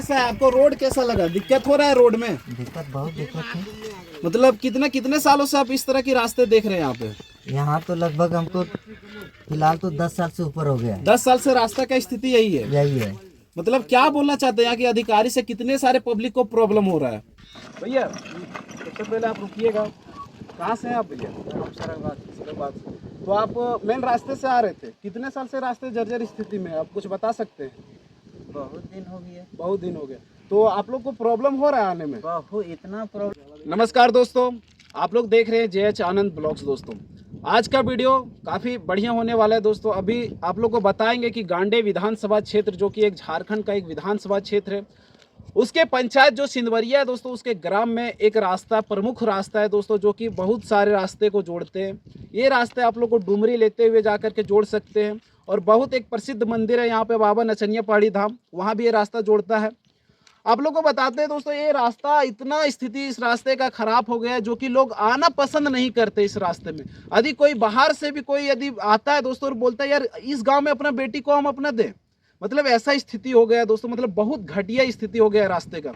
कैसा है आपको, रोड कैसा लगा, दिक्कत हो रहा है रोड में? बहुत दिक्कत है। मतलब कितने सालों से आप इस तरह की रास्ते देख रहे हैं यहाँ पे? यहाँ तो लगभग हमको फिलहाल तो 10 साल से ऊपर हो गया है। 10 साल से रास्ता का स्थिति यही है? यही है। मतलब क्या बोलना चाहते हैं यहाँ के अधिकारी से, कितने सारे पब्लिक को प्रॉब्लम हो रहा है? भैया सबसे पहले आप रुकिएगा, कहाँ से हैं आप भैया? सराबाद। तो आप मेन रास्ते से आ रहे थे, कितने साल से रास्ते जर्जर स्थिति में, आप कुछ बता सकते हैं? बहुत दिन हो गया। बहुत दिन हो गया। तो आप लोग को प्रॉब्लम हो रहा है आने में? बहुत, इतना प्रॉब्लम। नमस्कार दोस्तों, आप लोग देख रहे हैं JH आनंद ब्लॉग्स। दोस्तों आज का वीडियो काफ़ी बढ़िया होने वाला है। दोस्तों अभी आप लोग को बताएंगे कि गांडे विधानसभा क्षेत्र, जो कि एक झारखंड का एक विधानसभा क्षेत्र है, उसके पंचायत जो सिंदवरिया है दोस्तों, उसके ग्राम में एक रास्ता, प्रमुख रास्ता है दोस्तों, जो कि बहुत सारे रास्ते को जोड़ते हैं। ये रास्ते आप लोग को डुमरी लेते हुए जा कर के जोड़ सकते हैं, और बहुत एक प्रसिद्ध मंदिर है यहाँ पे, बाबा नचनिया पहाड़ी धाम, वहाँ भी ये रास्ता जोड़ता है। आप लोग को बताते हैं दोस्तों, ये रास्ता इतना स्थिति इस रास्ते का खराब हो गया है, जो कि लोग आना पसंद नहीं करते इस रास्ते में। यदि कोई बाहर से भी कोई यदि आता है दोस्तों और बोलता है यार इस गांव में अपना बेटी को हम अपना दें, मतलब ऐसा स्थिति हो गया है दोस्तों, मतलब बहुत घटिया स्थिति हो गया है रास्ते का।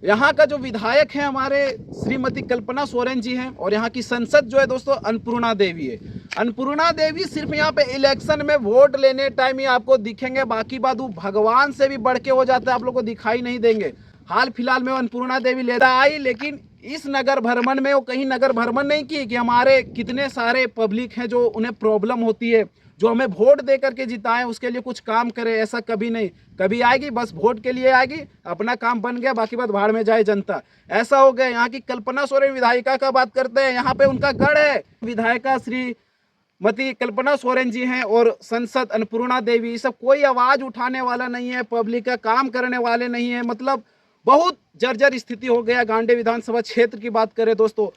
यहाँ का जो विधायक है हमारे श्रीमती कल्पना सोरेन जी हैं, और यहाँ की संसद जो है दोस्तों अन्नपूर्णा देवी है। अन्नपूर्णा देवी सिर्फ यहाँ पे इलेक्शन में वोट लेने टाइम ही आपको दिखेंगे, बाकी बात वो भगवान से भी बढ़ के हो जाता है, आप लोग को दिखाई नहीं देंगे। हाल फिलहाल में अन्नपूर्णा देवी लेता आई, लेकिन इस नगर भ्रमण में वो कहीं नगर भ्रमण नहीं की कि हमारे कितने सारे पब्लिक हैं जो उन्हें प्रॉब्लम होती है, जो हमें वोट दे करके जिताएं, उसके लिए कुछ काम करे, ऐसा कभी नहीं। कभी आएगी बस वोट के लिए आएगी, अपना काम बन गया, बाकी बात भाड़ में जाए जनता, ऐसा हो गया। यहाँ की कल्पना सोरेन विधायिका का बात करते हैं, यहाँ पे उनका गढ़ है, विधायिका श्रीमती कल्पना सोरेन जी हैं, और सांसद अन्नपूर्णा देवी, ये सब कोई आवाज उठाने वाला नहीं है, पब्लिक का काम करने वाले नहीं है। मतलब बहुत जर्जर स्थिति हो गया। गांडे विधानसभा क्षेत्र की बात करें दोस्तों,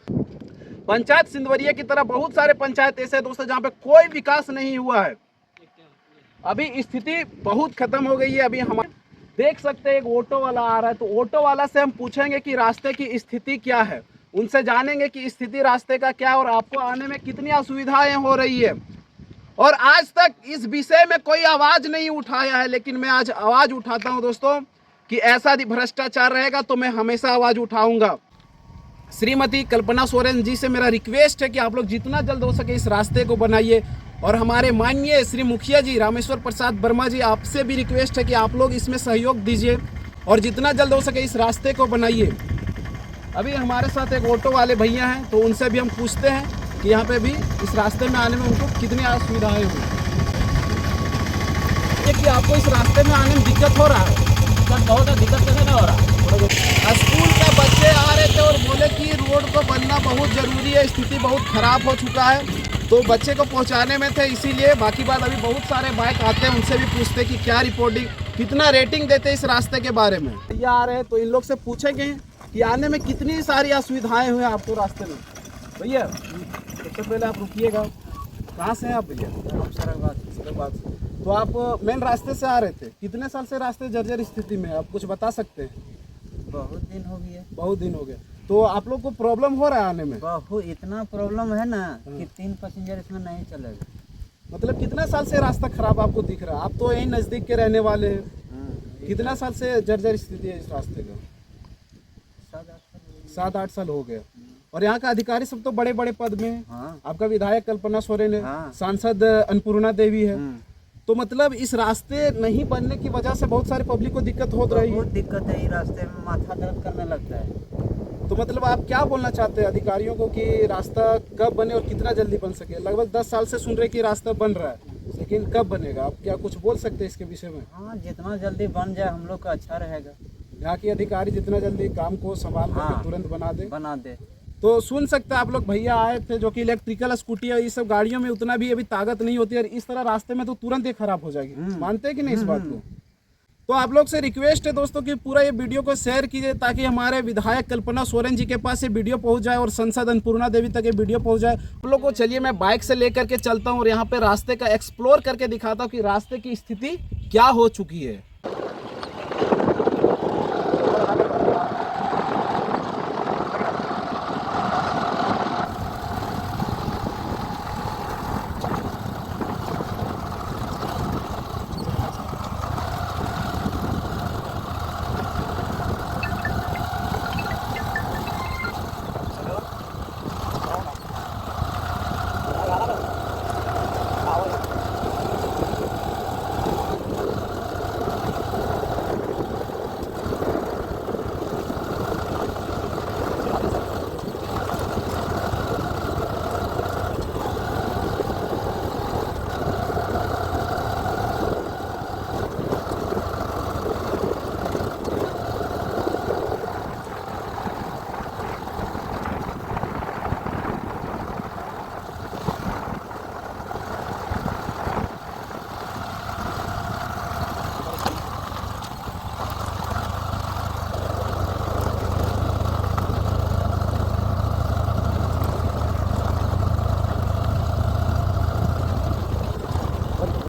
पंचायत सिंदवरिया की तरह बहुत सारे पंचायत ऐसे दोस्तों जहाँ पे कोई विकास नहीं हुआ है। अभी स्थिति बहुत खत्म हो गई है। अभी हम देख सकते हैं एक ऑटो वाला आ रहा है, तो ऑटो वाला से हम पूछेंगे कि रास्ते की स्थिति क्या है, उनसे जानेंगे कि स्थिति रास्ते का क्या है और आपको आने में कितनी असुविधाएं हो रही है। और आज तक इस विषय में कोई आवाज नहीं उठाया है, लेकिन मैं आज आवाज उठाता हूँ दोस्तों कि ऐसा भ्रष्टाचार रहेगा तो मैं हमेशा आवाज उठाऊंगा। श्रीमती कल्पना सोरेन जी से मेरा रिक्वेस्ट है कि आप लोग जितना जल्द हो सके इस रास्ते को बनाइए, और हमारे माननीय श्री मुखिया जी रामेश्वर प्रसाद वर्मा जी, आपसे भी रिक्वेस्ट है कि आप लोग इसमें सहयोग दीजिए और जितना जल्द हो सके इस रास्ते को बनाइए। अभी हमारे साथ एक ऑटो वाले भैया हैं, तो उनसे भी हम पूछते हैं कि यहाँ पे भी इस रास्ते में आने में उनको कितनी असुविधाएँ हुई। कि आपको इस रास्ते में आने में दिक्कत हो रहा है? बहुत दिक्कत कैसे नहीं हो रहा। स्कूल के बच्चे आ रहे थे और बोले कि रोड को बनना बहुत ज़रूरी है, स्थिति बहुत ख़राब हो चुका है, तो बच्चे को पहुंचाने में थे, इसीलिए। बाकी बात अभी बहुत सारे बाइक आते हैं, उनसे भी पूछते कि क्या रिपोर्टिंग, कितना रेटिंग देते इस रास्ते के बारे में। ये आ रहे हैं तो इन लोग से पूछेंगे कि आने में कितनी सारी असुविधाएँ हुई आपको रास्ते में। भैया सबसे पहले आप रुकिएगा, कहाँ से हैं आप भैया? सराबाद। तो आप मेन रास्ते से आ रहे थे, कितने साल से रास्ते जर्जर स्थिति में, आप कुछ बता सकते हैं? बहुत दिन हो गया। बहुत दिन हो गया। तो आप लोग को प्रॉब्लम हो रहा है आने में? बहुत, इतना प्रॉब्लम है ना कि 3 पैसेंजर इसमें नहीं चलेगा। मतलब कितना साल से रास्ता खराब आपको दिख रहा है? आप तो यहीं नज़दीक के रहने वाले हैं। कितना साल से जर्जर स्थिति है इस रास्ते का? 7-8 साल हो गया। और यहाँ का अधिकारी सब तो बड़े बड़े पद में है। आपका विधायक कल्पना सोरेन है, सांसद अन्नपूर्णा देवी है, तो मतलब इस रास्ते नहीं बनने की वजह से बहुत सारे पब्लिक को दिक्कत हो रही है। बहुत दिक्कत है, इस रास्ते में माथा दर्द करने लगता है। तो मतलब आप क्या बोलना चाहते हैं अधिकारियों को कि रास्ता कब बने और कितना जल्दी बन सके? लगभग 10 साल से सुन रहे कि रास्ता बन रहा है, लेकिन कब बनेगा? आप क्या कुछ बोल सकते हैं इसके विषय में? हाँ, जितना जल्दी बन जाए हम लोग का अच्छा रहेगा। यहाँ के अधिकारी जितना जल्दी काम को संभाल कर तुरंत बना दे। तो सुन सकते हैं आप लोग, भैया आए थे जो कि इलेक्ट्रिकल स्कूटी और ये सब गाड़ियों में उतना भी अभी ताकत नहीं होती है, और इस तरह रास्ते में तो तुरंत ही खराब हो जाएगी। मानते हैं कि नहीं इस बात को? तो आप लोग से रिक्वेस्ट है दोस्तों कि पूरा ये वीडियो को शेयर कीजिए, ताकि हमारे विधायक कल्पना सोरेन जी के पास ये वीडियो पहुंच जाए और सांसद अन्नपूर्णा देवी तक ये वीडियो पहुंच जाए। आप लोग को चलिए मैं बाइक से लेकर के चलता हूँ और यहाँ पे रास्ते का एक्सप्लोर करके दिखाता हूँ कि रास्ते की स्थिति क्या हो चुकी है।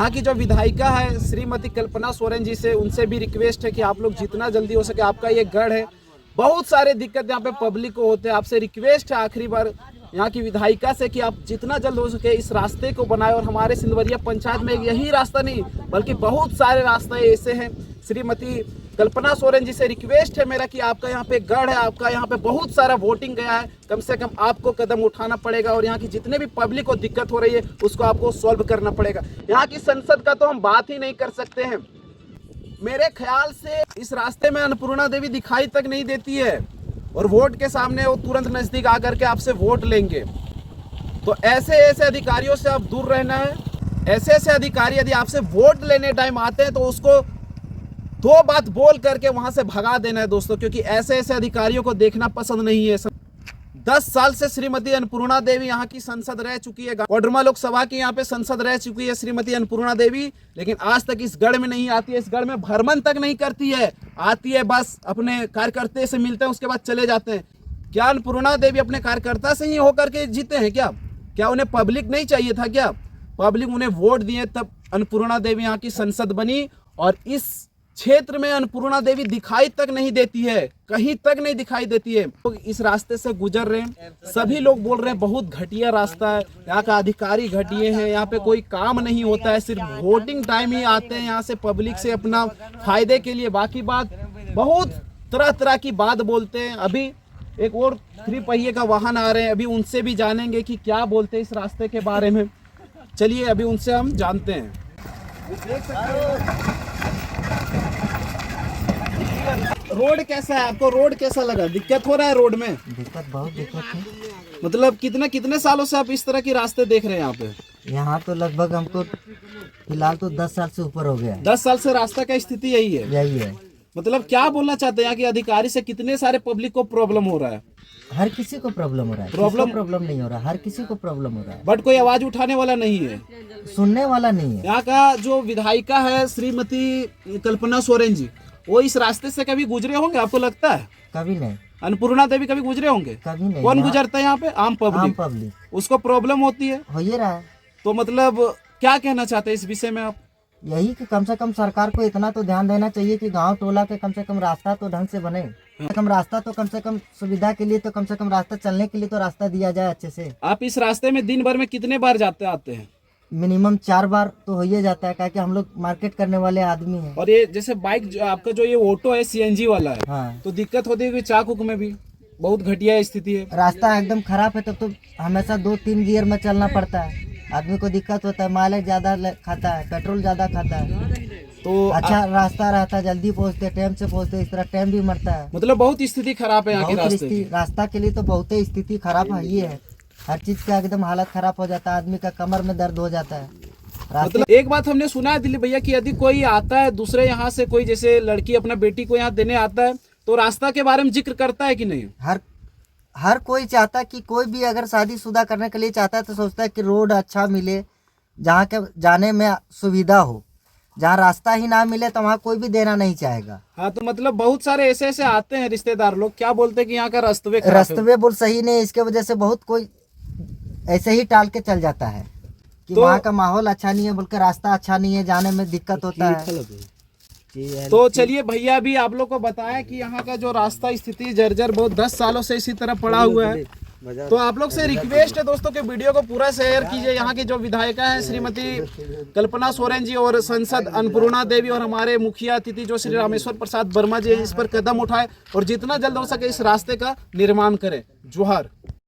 यहाँ की जो विधायिका है श्रीमती कल्पना सोरेन जी से, उनसे भी रिक्वेस्ट है कि आप लोग जितना जल्दी हो सके, आपका ये गढ़ है, बहुत सारे दिक्कत यहाँ पे पब्लिक को होते हैं, आपसे रिक्वेस्ट है आखिरी बार यहाँ की विधायिका से कि आप जितना जल्द हो सके इस रास्ते को बनाए। और हमारे सिंधवरिया पंचायत में यही रास्ता नहीं बल्कि बहुत सारे रास्ते ऐसे हैं। श्रीमती कल्पना सोरेन जी से रिक्वेस्ट है मेरा कि आपका यहाँ पे गढ़ है, आपका यहाँ पे बहुत सारा वोटिंग गया है, कम से कम आपको कदम उठाना पड़ेगा और यहाँ की जितने भी पब्लिक को दिक्कत हो रही है उसको आपको सॉल्व करना पड़ेगा। यहाँ की संसद का तो हम बात ही नहीं कर सकते हैं। मेरे ख्याल से इस रास्ते में अन्नपूर्णा देवी दिखाई तक नहीं देती है और वोट के सामने वो तुरंत नजदीक आकर के आपसे वोट लेंगे। तो ऐसे ऐसे अधिकारियों से आप दूर रहना है। ऐसे ऐसे अधिकारी यदि आपसे वोट लेने टाइम आते हैं तो उसको दो बात बोल करके वहां से भगा देना है दोस्तों, क्योंकि ऐसे ऐसे अधिकारियों को देखना पसंद नहीं है। 10 साल से श्रीमती अन्नपूर्णा देवी यहाँ की सांसद रह चुकी है, कोडरमा लोकसभा की यहाँ पे सांसद रह चुकी है श्रीमती अन्नपूर्णा देवी, लेकिन आज तक इस गढ़ में नहीं आती है, इस गढ़ में भ्रमण तक नहीं करती है। आती है बस अपने कार्यकर्ता से मिलते हैं, उसके बाद चले जाते हैं। क्या अन्नपूर्णा देवी अपने कार्यकर्ता से ही होकर के जीते हैं क्या उन्हें पब्लिक नहीं चाहिए था? क्या पब्लिक उन्हें वोट दिए तब अन्नपूर्णा देवी यहाँ की संसद बनी। और इस क्षेत्र में अन्नपूर्णा देवी दिखाई तक नहीं देती है, कहीं तक नहीं दिखाई देती है। लोग इस रास्ते से गुजर रहे हैं, सभी लोग बोल रहे हैं बहुत घटिया रास्ता है, यहाँ का अधिकारी घटिया है, यहाँ पे कोई काम नहीं होता है, सिर्फ वोटिंग टाइम ही आते हैं यहाँ से पब्लिक से अपना फायदे के लिए, बाकी बात बहुत तरह तरह की बात बोलते हैं। अभी एक और 3 पहिए का वाहन आ रहे हैं, अभी उनसे भी जानेंगे कि क्या बोलते हैं इस रास्ते के बारे में। चलिए अभी उनसे हम जानते हैं। देख सकते हो रोड कैसा है, आपको रोड कैसा लगा? दिक्कत हो रहा है रोड में? दिक्कत, बहुत दिक्कत है। मतलब कितने सालों से आप इस तरह की रास्ते देख रहे हैं यहाँ पे? यहाँ तो लगभग हमको फिलहाल तो 10 साल से ऊपर हो गया। 10 साल से रास्ता का स्थिति यही है? यही है। मतलब क्या बोलना चाहते हैं यहाँ के अधिकारी से? कितने सारे पब्लिक को प्रॉब्लम हो रहा है? हर किसी को प्रॉब्लम हो रहा है। प्रॉब्लम नहीं हो रहा, हर किसी को प्रॉब्लम हो रहा है, बट कोई आवाज उठाने वाला नहीं है, सुनने वाला नहीं है। यहाँ का जो विधायिका है श्रीमती कल्पना सोरेन जी, वो इस रास्ते से कभी गुजरे होंगे आपको लगता है? कभी नहीं। अन्नपूर्णा देवी कभी गुजरे होंगे? कभी नहीं। कौन गुजरता है यहाँ पे? आम पब्लिक। उसको प्रॉब्लम होती है, हो ही रहा है। तो मतलब क्या कहना चाहते हैं इस विषय में आप? यही कि कम से कम सरकार को इतना तो ध्यान देना चाहिए कि गांव टोला के कम से कम रास्ता तो ढंग से बने। कम से कम सुविधा के लिए तो कम से कम रास्ता चलने के लिए तो रास्ता दिया जाए अच्छे से। आप इस रास्ते में दिन भर में कितने बार जाते आते हैं? मिनिमम 4 बार तो हो ही जाता है, क्योंकि हम लोग मार्केट करने वाले आदमी हैं। और ये जैसे बाइक आपका जो ये ऑटो है सीएनजी वाला है, हाँ, तो दिक्कत होती है कि चाकुक में भी बहुत घटिया स्थिति है, रास्ता एकदम खराब है, तब तो हमेशा 2-3 गियर में चलना पड़ता है। आदमी को दिक्कत होता है, माइलेज ज्यादा खाता है, पेट्रोल ज्यादा खाता है। तो अच्छा रास्ता रहता है, जल्दी पहुंचते, टाइम से पहुंचते, इस तरह टाइम भी मरता है। मतलब बहुत स्थिति खराब है यहाँ के रास्ते की। रास्ता के लिए तो बहुत ही स्थिति खराब है, ये है हर चीज का एकदम हालत खराब हो जाता है, आदमी का कमर में दर्द हो जाता है। मतलब एक बात हमने सुना है दिलीप भैया कि यदि कोई आता है दूसरे यहाँ से, कोई जैसे लड़की अपना बेटी को यहाँ देने आता है तो रास्ता के बारे में जिक्र करता है कि नहीं? हर कोई चाहता है कि कोई भी अगर शादीशुदा करने के लिए चाहता है तो सोचता है कि रोड अच्छा मिले, जहाँ के जाने में सुविधा हो। जहाँ रास्ता ही ना मिले तो वहाँ कोई भी देना नहीं चाहेगा। हाँ, तो मतलब बहुत सारे ऐसे ऐसे आते हैं रिश्तेदार लोग, क्या बोलते हैं कि यहाँ का रास्ते बोल सही नहीं, इसके वजह से बहुत कोई ऐसे ही टाल के चल जाता है कि वहाँ का माहौल अच्छा नहीं है, बोल के रास्ता अच्छा नहीं है, जाने में दिक्कत होता है। तो चलिए भैया अभी आप लोग को बताया कि यहाँ का जो रास्ता स्थिति जर्जर बहुत 10 सालों से इसी तरह पड़ा हुआ है। तो आप लोग से रिक्वेस्ट है दोस्तों कि वीडियो को पूरा शेयर कीजिए। यहाँ की जो विधायिका है श्रीमती कल्पना सोरेन जी और सांसद अन्नपूर्णा देवी और हमारे मुखिया अतिथि जो श्री रामेश्वर प्रसाद वर्मा जी इस पर कदम उठाए और जितना जल्द हो सके इस रास्ते का निर्माण करें। जोहार।